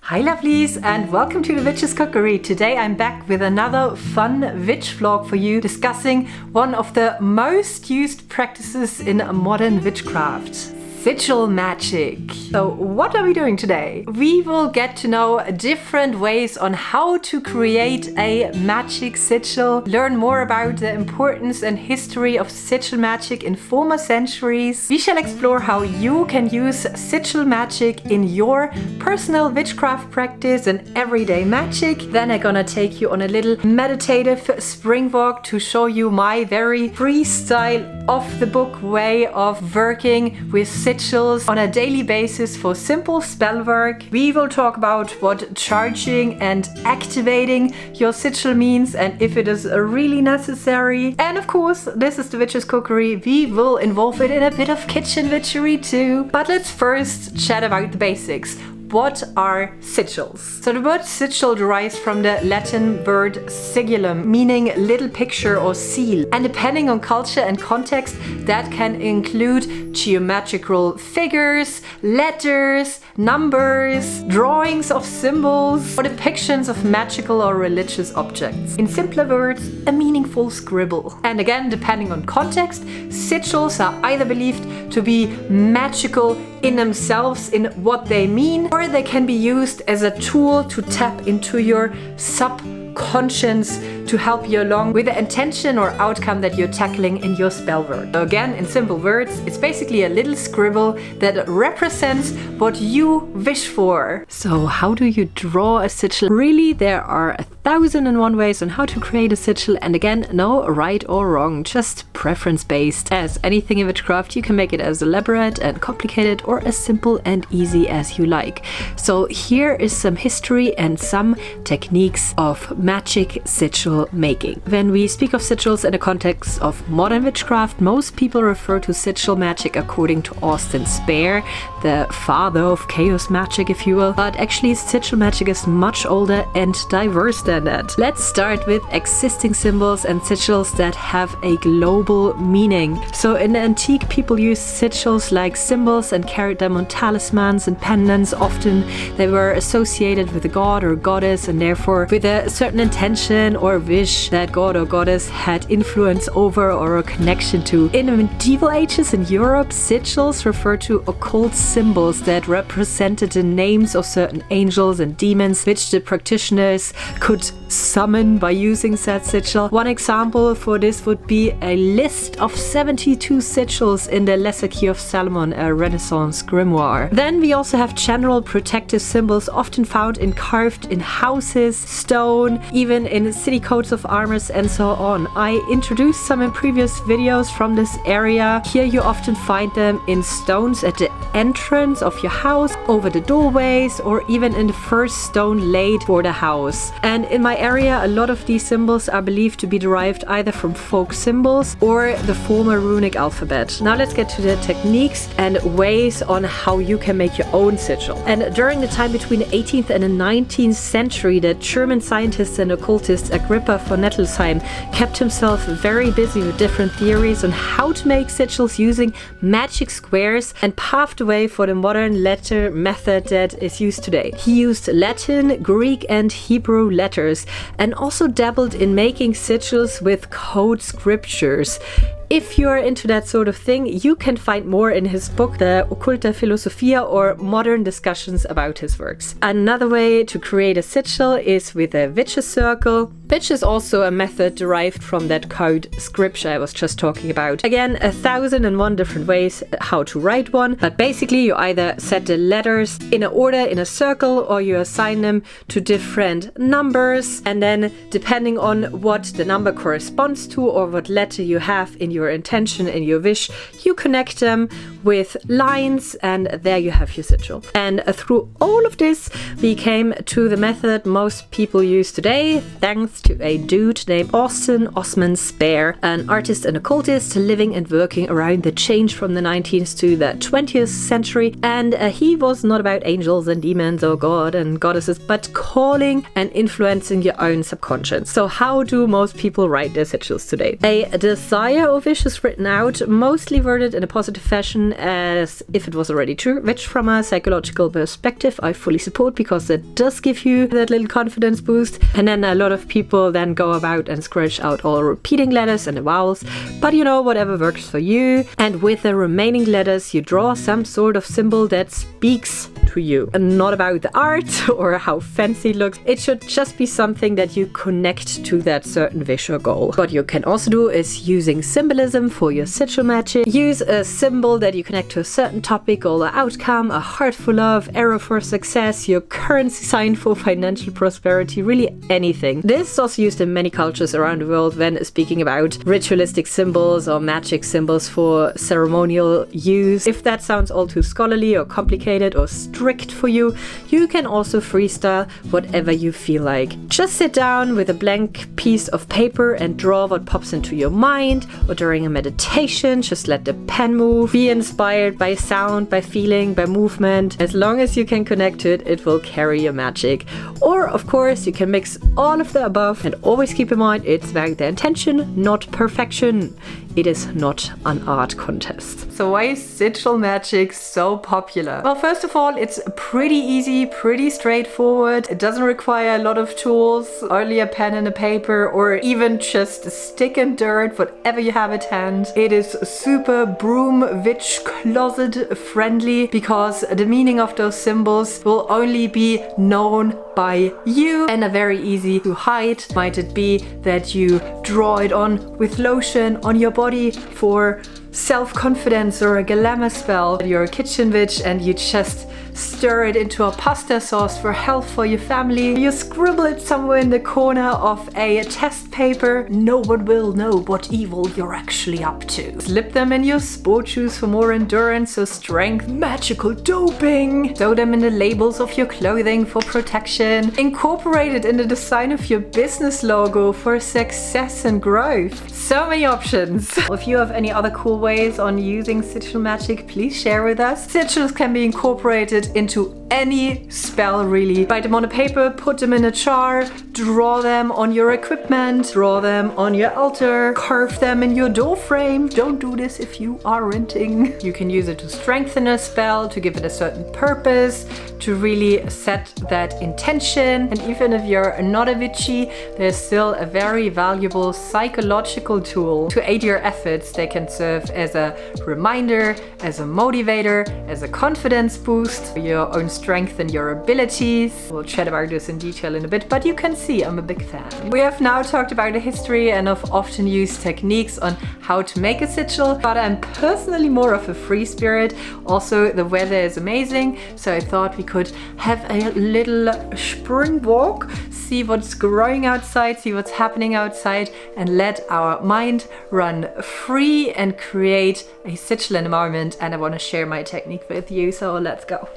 Hi lovelies, and welcome to the Witch's Cookery. Today I'm back with another fun witch vlog for you, discussing one of the most used practices in modern witchcraft. Sigil Magick. So what are we doing today? We will get to know different ways on how to create a magic sigil, learn more about the importance and history of sigil magic in former centuries. We shall explore how you can use sigil magic in your personal witchcraft practice and everyday magic. Then I'm gonna take you on a little meditative spring walk to show you my very freestyle, off the book way of working with sigils on a daily basis for simple spell work. We will talk about what charging and activating your sigil means and if it is really necessary. And of course, this is the Witch's Cookery. We will involve it in a bit of kitchen witchery too. But let's first chat about the basics. What are sigils? So the word sigil derives from the Latin word sigillum, meaning little picture or seal. And depending on culture and context, that can include geometrical figures, letters, numbers, drawings of symbols, or depictions of magical or religious objects. In simpler words, a meaningful scribble. And again, depending on context, sigils are either believed to be magical in themselves, in what they mean, or they can be used as a tool to tap into your subconscious to help you along with the intention or outcome that you're tackling in your spell work. So again, in simple words, it's basically a little scribble that represents what you wish for. So how do you draw a sigil? Really, there are 1,001 ways on how to create a sigil, and again, no right or wrong, just preference based. As anything in witchcraft, you can make it as elaborate and complicated or as simple and easy as you like. So here is some history and some techniques of magic sigil making. When we speak of sigils in the context of modern witchcraft, most people refer to sigil magic according to Austin Spare, the father of chaos magic, if you will. But actually, sigil magic is much older and diverse than that. Let's start with existing symbols and sigils that have a global meaning. So in the antique, people used sigils like symbols and carried them on talismans and pendants. Often they were associated with a god or goddess and therefore with a certain intention or wish that god or goddess had influence over or a connection to. In the medieval ages in Europe, sigils refer to occult symbols that represented the names of certain angels and demons which the practitioners could summon by using said sigil. One example for this would be a list of 72 sigils in the Lesser Key of Solomon, a Renaissance grimoire. Then we also have general protective symbols often found carved in houses, stone, even in city coats of armors and so on. I introduced some in previous videos from this area. Here you often find them in stones at the entrance of your house, over the doorways, or even in the first stone laid for the house. And in my area, a lot of these symbols are believed to be derived either from folk symbols or the former runic alphabet. Now let's get to the techniques and ways on how you can make your own sigil. And during the time between the 18th and the 19th century, the German scientist and occultist Agrippa von Nettelsheim kept himself very busy with different theories on how to make sigils using magic squares and paved the way for the modern letter method that is used today. He used Latin, Greek, and Hebrew letters and also dabbled in making sigils with code scriptures. If you're into that sort of thing, you can find more in his book, The Occulta Philosophia, or modern discussions about his works. Another way to create a sigil is with a witch's circle, which is also a method derived from that code scripture I was just talking about. Again, 1,001 different ways how to write one, but basically you either set the letters in an order in a circle or you assign them to different numbers, and then depending on what the number corresponds to or what letter you have in your intention and your wish, you connect them with lines and there you have your sigil. And through all of this, we came to the method most people use today, thanks to a dude named Austin Osman Spare, an artist and occultist living and working around the change from the 19th to the 20th century. And he was not about angels and demons or god and goddesses, but calling and influencing your own subconscious. So how do most people write their sigils today? A desire of wish is written out, mostly worded in a positive fashion as if it was already true, which from a psychological perspective I fully support, because it does give you that little confidence boost. And then a lot of people then go about and scratch out all repeating letters and the vowels, but you know, whatever works for you. And with the remaining letters you draw some sort of symbol that speaks to you, and not about the art or how fancy it looks. It should just be something that you connect to that certain wish or goal. What you can also do is using symbolism for your sigil magic. Use a symbol that you connect to a certain topic or the outcome, a heart for love, arrow for success, your currency sign for financial prosperity, really anything. This is also used in many cultures around the world when speaking about ritualistic symbols or magic symbols for ceremonial use. If that sounds all too scholarly or complicated or strict for you, you can also freestyle whatever you feel like. Just sit down with a blank piece of paper and draw what pops into your mind, or during a meditation, just let the pen move. Be inspired by sound, by feeling, by movement. As long as you can connect to it, it will carry your magic. Or, of course, you can mix all of the above, and always keep in mind it's about the intention, not perfection. It is not an art contest. So why is sigil magic so popular? Well, first of all, it's pretty easy, pretty straightforward. It doesn't require a lot of tools, only a pen and a paper, or even just a stick and dirt, whatever you have at hand. It is super broom witch closet friendly, because the meaning of those symbols will only be known by you and are very easy to hide. Might it be that you draw it on with lotion on your body for self-confidence, or a glamour spell? You're a kitchen witch and you just stir it into a pasta sauce for health for your family. You scribble it somewhere in the corner of a test paper. No one will know what evil you're actually up to. Slip them in your sport shoes for more endurance or strength. Magical doping. Sew them in the labels of your clothing for protection. Incorporate it in the design of your business logo for success and growth. So many options. If you have any other cool ways on using sigil magic, please share with us. Sigils can be incorporated into any spell, really. Write them on a paper, put them in a jar, draw them on your equipment, draw them on your altar, carve them in your door frame. Don't do this if you are renting. You can use it to strengthen a spell, to give it a certain purpose, to really set that intention. And even if you're not a witchy, there's still a very valuable psychological tool to aid your efforts. They can serve as a reminder, as a motivator, as a confidence boost, your own strength and your abilities. We'll chat about this in detail in a bit, but you can see I'm a big fan. We have now talked about the history and of often used techniques on how to make a sigil, but I'm personally more of a free spirit. Also, the weather is amazing, so I thought we could have a little spring walk, see what's growing outside, see what's happening outside, and let our mind run free and create a sigil in a moment. And I want to share my technique with you, so let's go.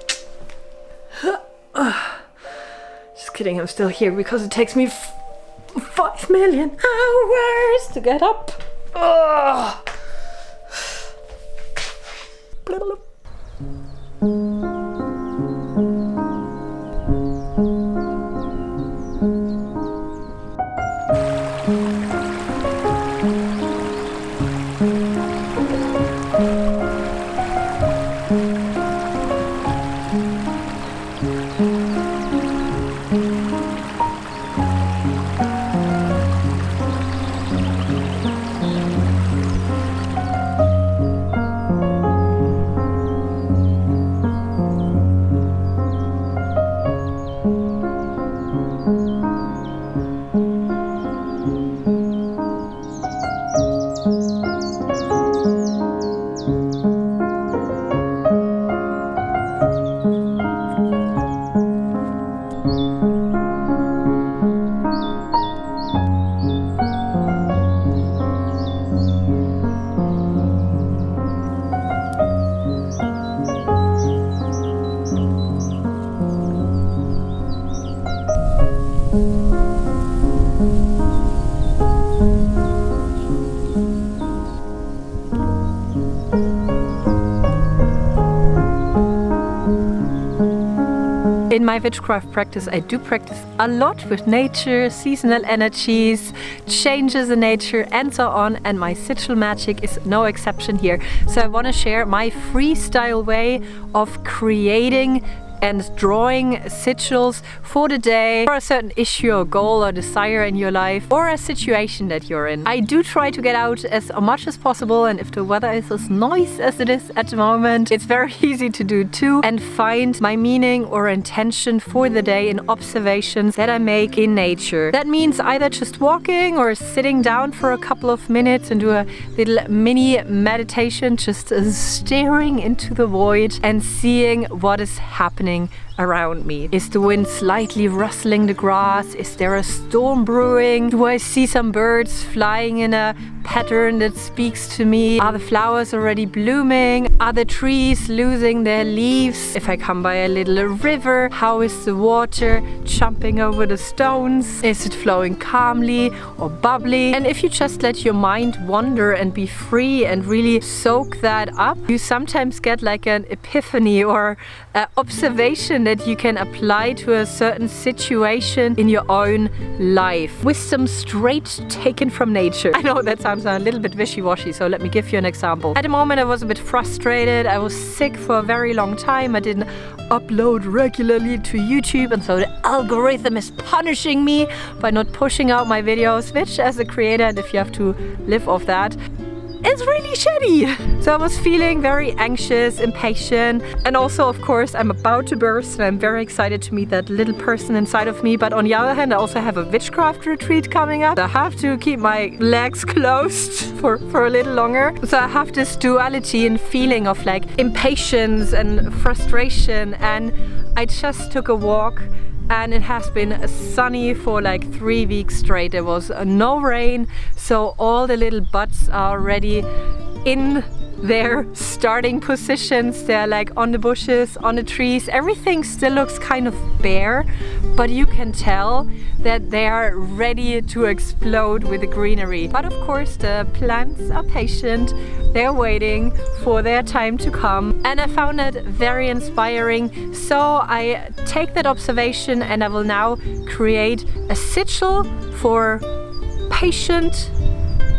Just kidding, I'm still here because it takes me 5 million hours to get up. my witchcraft practice, I do practice a lot with nature, seasonal energies, changes in nature, and so on. And my Sigil Magick is no exception here. So I want to share my freestyle way of creating and drawing sigils for the day, for a certain issue or goal or desire in your life, or a situation that you're in. I do try to get out as much as possible, and if the weather is as nice as it is at the moment, it's very easy to do too, and find my meaning or intention for the day in observations that I make in nature. That means either just walking or sitting down for a couple of minutes and do a little mini meditation, just staring into the void and seeing what is happening around me. Is the wind slightly rustling the grass? Is there a storm brewing? Do I see some birds flying in a pattern that speaks to me? Are the flowers already blooming? Are the trees losing their leaves? If I come by a little river, how is the water jumping over the stones? Is it flowing calmly or bubbly? And if you just let your mind wander and be free and really soak that up, you sometimes get like an epiphany or observation that you can apply to a certain situation in your own life. Wisdom straight taken from nature. I know that sounds a little bit wishy-washy, so let me give you an example. At the moment I was a bit frustrated. I was sick for a very long time. I didn't upload regularly to YouTube, and so the algorithm is punishing me by not pushing out my videos, which as a creator, and if you have to live off that, it's really shitty. So I was feeling very anxious, impatient, and also of course I'm about to burst and I'm very excited to meet that little person inside of me. But on the other hand, I also have a witchcraft retreat coming up. I have to keep my legs closed for a little longer. So I have this duality and feeling of like impatience and frustration, and I just took a walk. And it has been sunny for like 3 weeks straight. There was no rain, so all the little buds are already in their starting positions. They're like on the bushes, on the trees. Everything still looks kind of bare, but you can tell that they are ready to explode with the greenery. But of course the plants are patient. They're waiting for their time to come, and I found that very inspiring. So I take that observation and I will now create a sigil for patient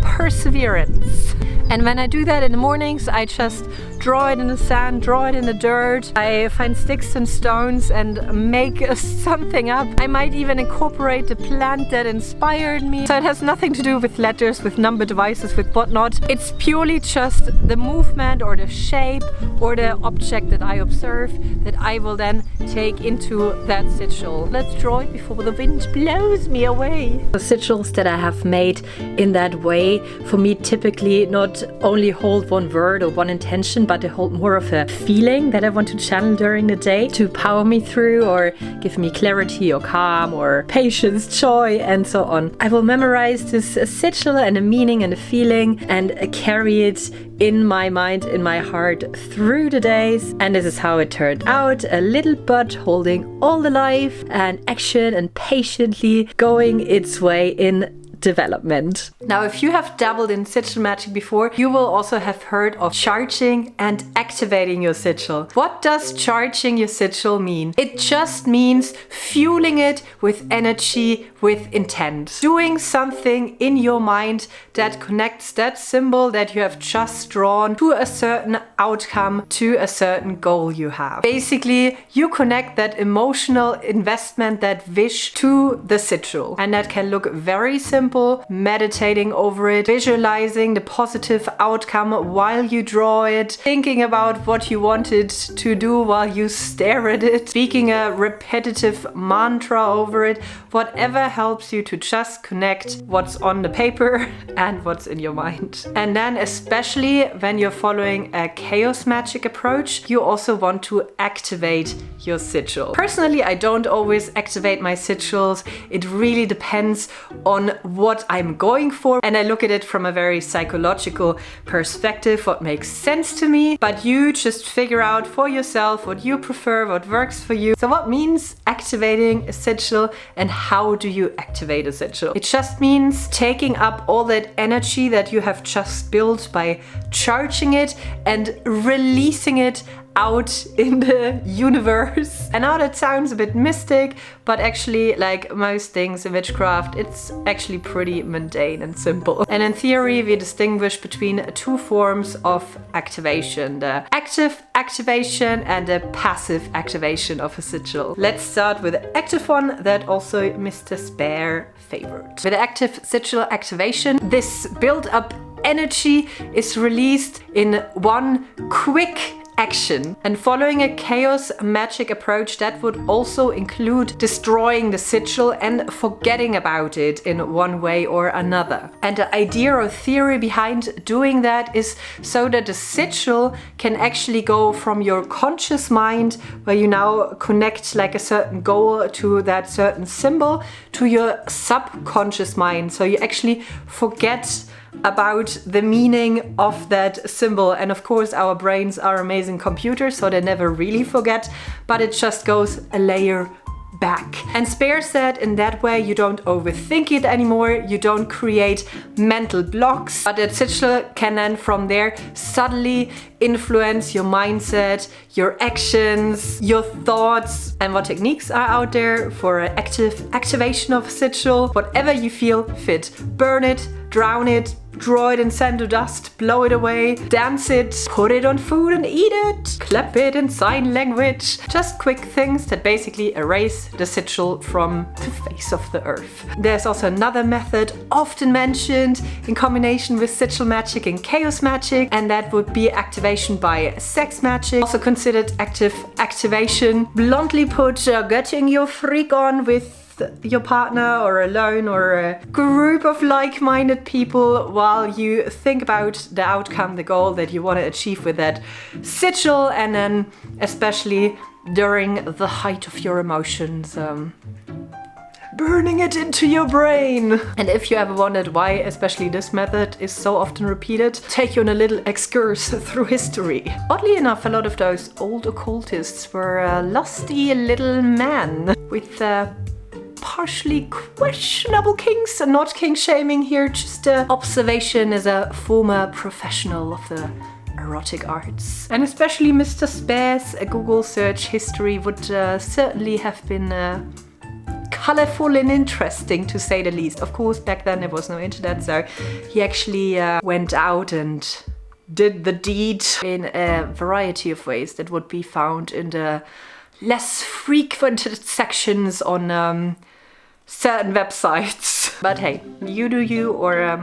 perseverance. And when I do that in the mornings, I just draw it in the sand, draw it in the dirt. I find sticks and stones and make something up. I might even incorporate the plant that inspired me. So it has nothing to do with letters, with number devices, with whatnot. It's purely just the movement or the shape or the object that I observe that I will then take into that sigil. Let's draw it before the wind blows me away. The sigils that I have made in that way, for me, typically not only hold one word or one intention, but they hold more of a feeling that I want to channel during the day to power me through or give me clarity or calm or patience, joy, and so on. I will memorize this sigil and a meaning and a feeling and carry it in my mind, in my heart through the days. And this is how it turned out. A little bud holding all the life and action and patiently going its way in development. Now, if you have dabbled in Sigil Magick before, you will also have heard of charging and activating your sigil. What does charging your sigil mean? It just means fueling it with energy, with intent. Doing something in your mind that connects that symbol that you have just drawn to a certain outcome, to a certain goal you have. Basically, you connect that emotional investment, that wish, to the sigil. And that can look very simple. Meditating over it, visualizing the positive outcome while you draw it, thinking about what you wanted to do while you stare at it, speaking a repetitive mantra over it, whatever helps you to just connect what's on the paper and what's in your mind. And then especially when you're following a chaos magic approach, you also want to activate your sigil. Personally, I don't always activate my sigils. It really depends on what I'm going for, and I look at it from a very psychological perspective, what makes sense to me. But you just figure out for yourself what you prefer, what works for you. So what means activating a sigil, and how do you activate a sigil? It just means taking up all that energy that you have just built by charging it and releasing it out in the universe. And now that sounds a bit mystic, but actually, like most things in witchcraft, it's actually pretty mundane and simple. And in theory, we distinguish between two forms of activation: the active activation and the passive activation of a sigil. Let's start with the active one that also Mr. Spare favored. With the active sigil activation, this build-up energy is released in one quick action. And following a chaos magic approach, that would also include destroying the sigil and forgetting about it in one way or another. And the idea or theory behind doing that is so that the sigil can actually go from your conscious mind, where you now connect like a certain goal to that certain symbol, to your subconscious mind. So you actually forget about the meaning of that symbol. And of course, our brains are amazing computers, so they never really forget, but it just goes a layer back. And Spare said in that way you don't overthink it anymore, you don't create mental blocks, but that sigil can then from there subtly influence your mindset, your actions, your thoughts. And what techniques are out there for an active activation of a sigil? Whatever you feel fit. Burn it, drown it, draw it in sand or dust, blow it away, dance it, put it on food and eat it, clap it in sign language. Just quick things that basically erase the sigil from the face of the earth. There's also another method often mentioned in combination with sigil magic and chaos magic, and that would be activation by sex magic, also considered active activation. Bluntly put, getting your freak on with your partner or alone or a group of like-minded people while you think about the outcome, the goal that you want to achieve with that sigil, and then especially during the height of your emotions, burning it into your brain. And if you ever wondered why especially this method is so often repeated, take you on a little excursus through history. Oddly enough, a lot of those old occultists were lusty little men with partially questionable kinks, and not kink shaming here, just observation as a former professional of the erotic arts. And especially Mr. Spare's Google search history would certainly have been colorful and interesting, to say the least. Of course, back then there was no internet, so he actually went out and did the deed in a variety of ways that would be found in the less frequented sections on certain websites. But hey, you do you, or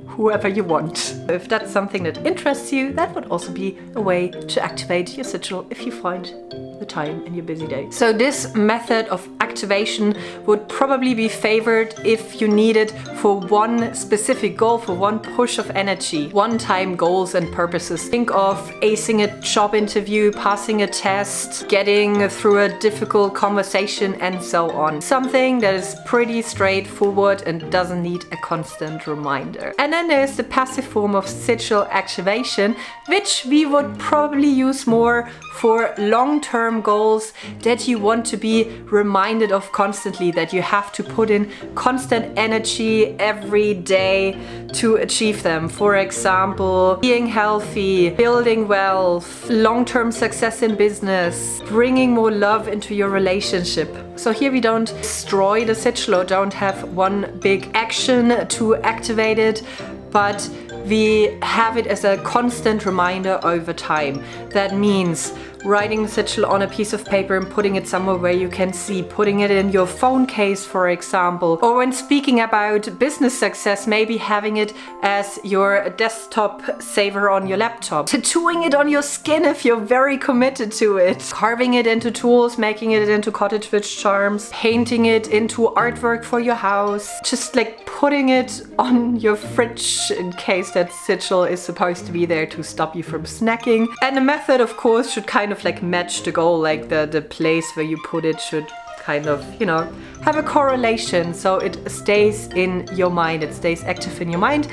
whoever you want. If that's something that interests you, that would also be a way to activate your sigil if you find the time in your busy day. So this method of activation would probably be favored if you need it for one specific goal, for one push of energy, one-time goals and purposes. Think of acing a job interview, passing a test, getting through a difficult conversation, and so on. Something that is pretty straightforward and doesn't need a constant reminder. And then there's the passive form of sigil activation, which we would probably use more for long-term goals that you want to be reminded of constantly, that you have to put in constant energy every day to achieve them. For example, being healthy, building wealth, long-term success in business, bringing more love into your relationship. So here we don't destroy the sigil or don't have one big action to activate it, but we have it as a constant reminder over time. That means writing the sigil on a piece of paper and putting it somewhere where you can see, putting it in your phone case, for example. Or when speaking about business success, maybe having it as your desktop saver on your laptop. Tattooing it on your skin if you're very committed to it. Carving it into tools, making it into cottage witch charms, painting it into artwork for your house. Just like putting it on your fridge in case that sigil is supposed to be there to stop you from snacking. And the method, of course, should kind of like match the goal, like the place where you put it should kind of, you know, have a correlation, so it stays in your mind, it stays active in your mind.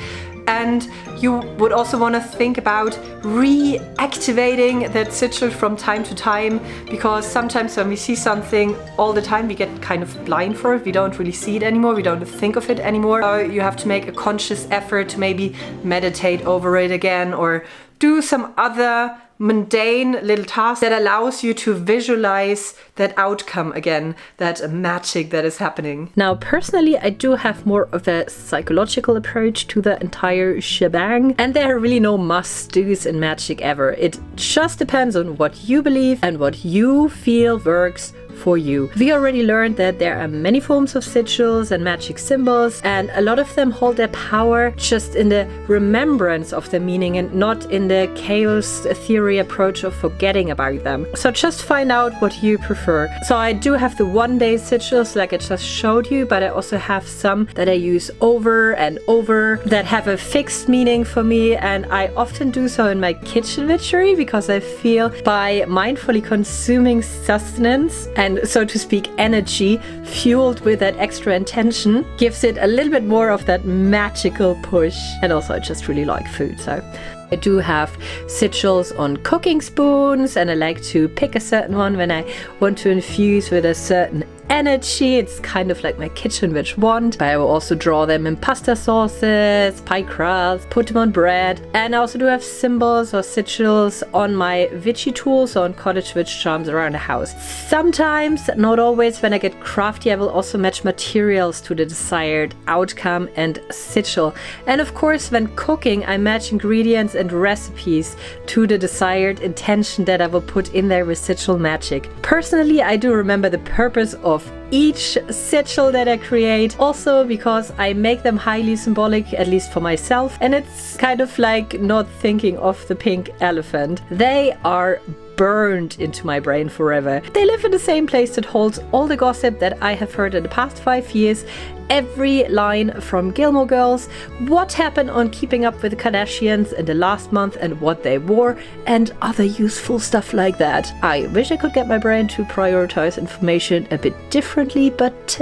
And you would also want to think about reactivating that sigil from time to time, because sometimes when we see something all the time, we get kind of blind for it. We don't really see it anymore. We don't think of it anymore. So you have to make a conscious effort to maybe meditate over it again, or do some other mundane little task that allows you to visualize that outcome again, that magic that is happening. Now, personally, I do have more of a psychological approach to the entire shebang, and there are really no must-dos in magic ever. It just depends on what you believe and what you feel works for you. We already learned that there are many forms of sigils and magic symbols, and a lot of them hold their power just in the remembrance of the meaning and not in the chaos theory approach of forgetting about them. So just find out what you prefer. So I do have the one-day sigils like I just showed you, but I also have some that I use over and over that have a fixed meaning for me, and I often do so in my kitchen witchery because I feel by mindfully consuming sustenance and, so to speak, energy fueled with that extra intention gives it a little bit more of that magical push. And also I just really like food, so I do have sigils on cooking spoons, and I like to pick a certain one when I want to infuse with a certain energy. It's kind of like my kitchen witch wand, but I will also draw them in pasta sauces, pie crusts, put them on bread. And I also do have symbols or sigils on my witchy tools, on cottage witch charms around the house. Sometimes, not always, when I get crafty, I will also match materials to the desired outcome and sigil. And of course, when cooking, I match ingredients and recipes to the desired intention that I will put in there with sigil magic. Personally, I do remember the purpose of each sigil that I create, also because I make them highly symbolic, at least for myself, and it's kind of like not thinking of the pink elephant. They are burned into my brain forever. They live in the same place that holds all the gossip that I have heard in the past 5 years. Every line from Gilmore Girls, what happened on Keeping Up with the Kardashians in the last month and what they wore, and other useful stuff like that. I wish I could get my brain to prioritize information a bit differently, but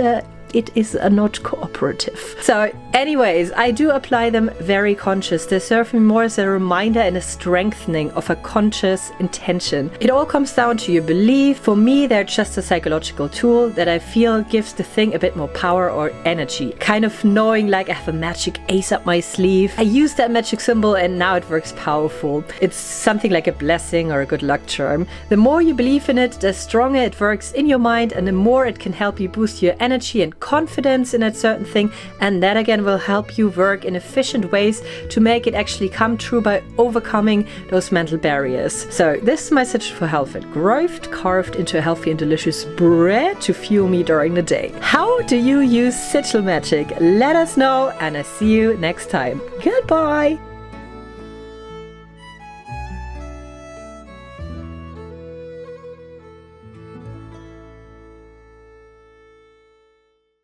it is not cooperative. So anyways, I do apply them very conscious. They serve me more as a reminder and a strengthening of a conscious intention. It all comes down to your belief. For me, they're just a psychological tool that I feel gives the thing a bit more power or energy. Kind of knowing like I have a magic ace up my sleeve. I use that magic symbol and now it works powerful. It's something like a blessing or a good luck charm. The more you believe in it, the stronger it works in your mind, and the more it can help you boost your energy and confidence in a certain thing, and that again will help you work in efficient ways to make it actually come true by overcoming those mental barriers. So this is my sigil for health and growth, carved into a healthy and delicious bread to fuel me during the day. How do you use sigil magic? Let us know, and I see you next time. Goodbye!